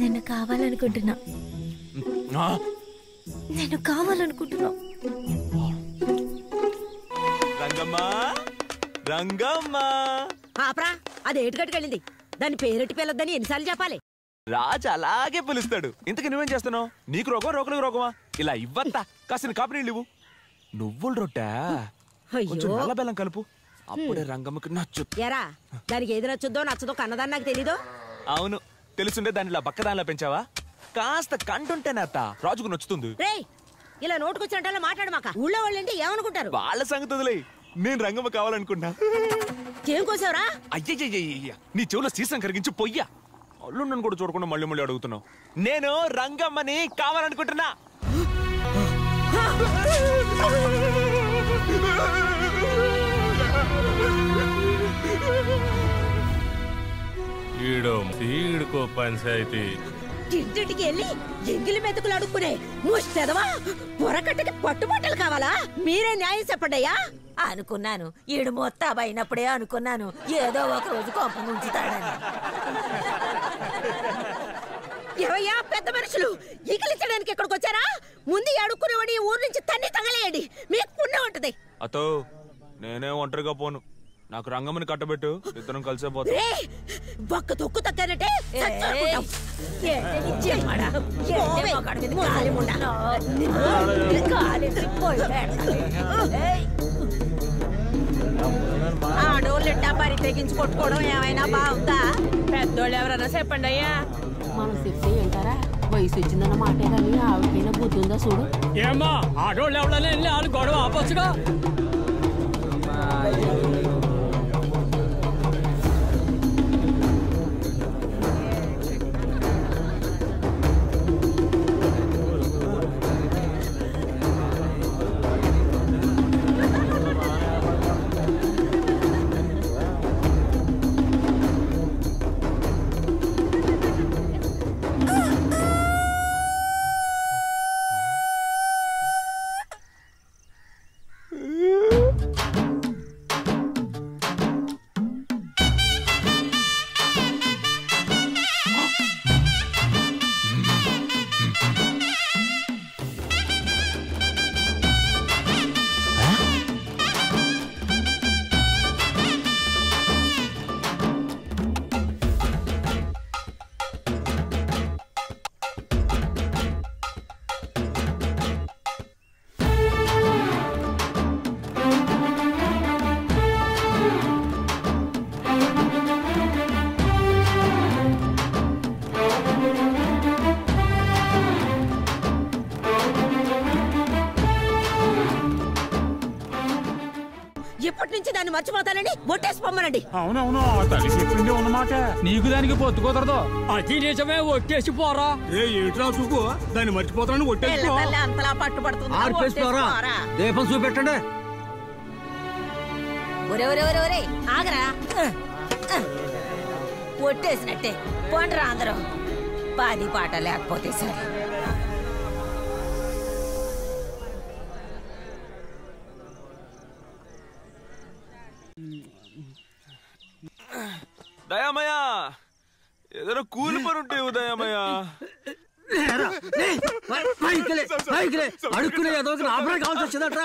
నేను కావాలనుకుంటున్నా రంగమ్మా రంగమ్మా ఆపరా, అది ఏటుగట్టుకెళ్ళింది. దాని పేరెట్టి పిల్లద్దని ఎన్నిసార్లు చెప్పాలి? రాజు అలాగే పిలుస్తాడు. ఇంతకు నువ్వేం చేస్తున్నావు? నీకు రోగం రోగులకు రోగమా? ఇలా ఇవ్వంతా కాసిన కాపీ నీళ్ళు ఇవ్వు. నువ్వుల రొట్టె కొంచెం నల్ల బెల్లం కలుపు, అప్పుడే రంగమ్మకి నచ్చు. ఎరా, దానికి ఏది నచ్చుద్దో నచ్చదో కన్నదాన్ని నాకు తెలీదు. అవును, తెలుసుండే దాన్ని ఇలా బక్కదానిలా పెంచావా? కాస్త కంటుంటేనే అత్త రాజుకు నచ్చుతుంది. రేయ్, ఇలా నోటుకొచ్చినట్టు మాట్లాడమాక. ఊళ్ళో వాళ్ళంటే ఏమనుకుంటారు? వాళ్ళ సంగతి వదిలేయ్. నేను రంగమ్మ కావాలనుకున్నా. ఏం కోసావురా? అయ్యయ్య, నీ చెవులో సీసం కరిగించి పొయ్యా. అల్లుండను కూడా చూడకుండా మళ్ళీ మళ్ళీ అడుగుతున్నావు. నేను రంగమ్మని కావాలనుకుంటున్నా. ఈడుకో పంచాయతీ. ఇంటింటికి వెళ్ళి ఎంగిలి మెతుకులు అడుక్కునే ముష్టెదవా పొరకట్టకి పట్టుబట్టలు కావాలా? మీరే న్యాయం చెప్పండియా. అనుకున్నాను, ఈడు మొత్తం అయినప్పుడే అనుకున్నాను ఏదో ఒక రోజు కొంప ముంచుతాడని. ఏవయ్యా పెద్ద మనుషులు, ఈకలించడానికి ఇక్కడికి వచ్చారా? ముందు అడుక్కునేవాడి ఊరు నుంచి తన్ని తగలేయండి, మీకు పుణ్యం ఉంటది. అతో నేనే ఒంటరిగా పోను. నాకు రంగమ్మని కట్టబెట్టు, ఇద్దరం కలిసే పోతాం. ఒక్క తొక్కు తక్కనంటే ఆడోళ్ళు ఇట్టా పరి తెగించి కొట్టుకోవడం ఏమైనా బాగుందా? పెద్దోళ్ళు ఎవరన్నా చెప్పండి అయ్యా. మనం చెప్తే ఏంటారా? వయసు వచ్చిందన్న మాటే కానీ ఆవిడకైనా బుద్ధి ఉందా చూడు. ఏమ్మా, ఆడోళ్ళు ఎవడన్నా వెళ్ళి వాళ్ళు గొడవ ఆపొచ్చుగా. ఇప్పటి నుంచి దాన్ని మర్చిపోతానని ఒట్టేసి పొమ్మనండి. అవునవును, తల్లి చెప్పింది ఉన్నమాట. నీకు దానికి పొత్తు కుదరదు. అది నిజమే, ఒట్టేసి పోరా. ఏంట్రా చూపు, దాన్ని మర్చిపోతానని ఒట్టేసి అంతలా పట్టుబడుతుంది. దీపం చూపెట్టండి. ఒరే ఆగరా, ఒట్టేసినట్టే పోండ్రా అందరూ. పాది పాట లేకపోతే సరే. దయామయ్య, ఏదైనా కూలి పని ఉంటే దయామయ్య. అడుక్కునే ఏదో ఆపరే కావాల్సి వచ్చిందట్రా.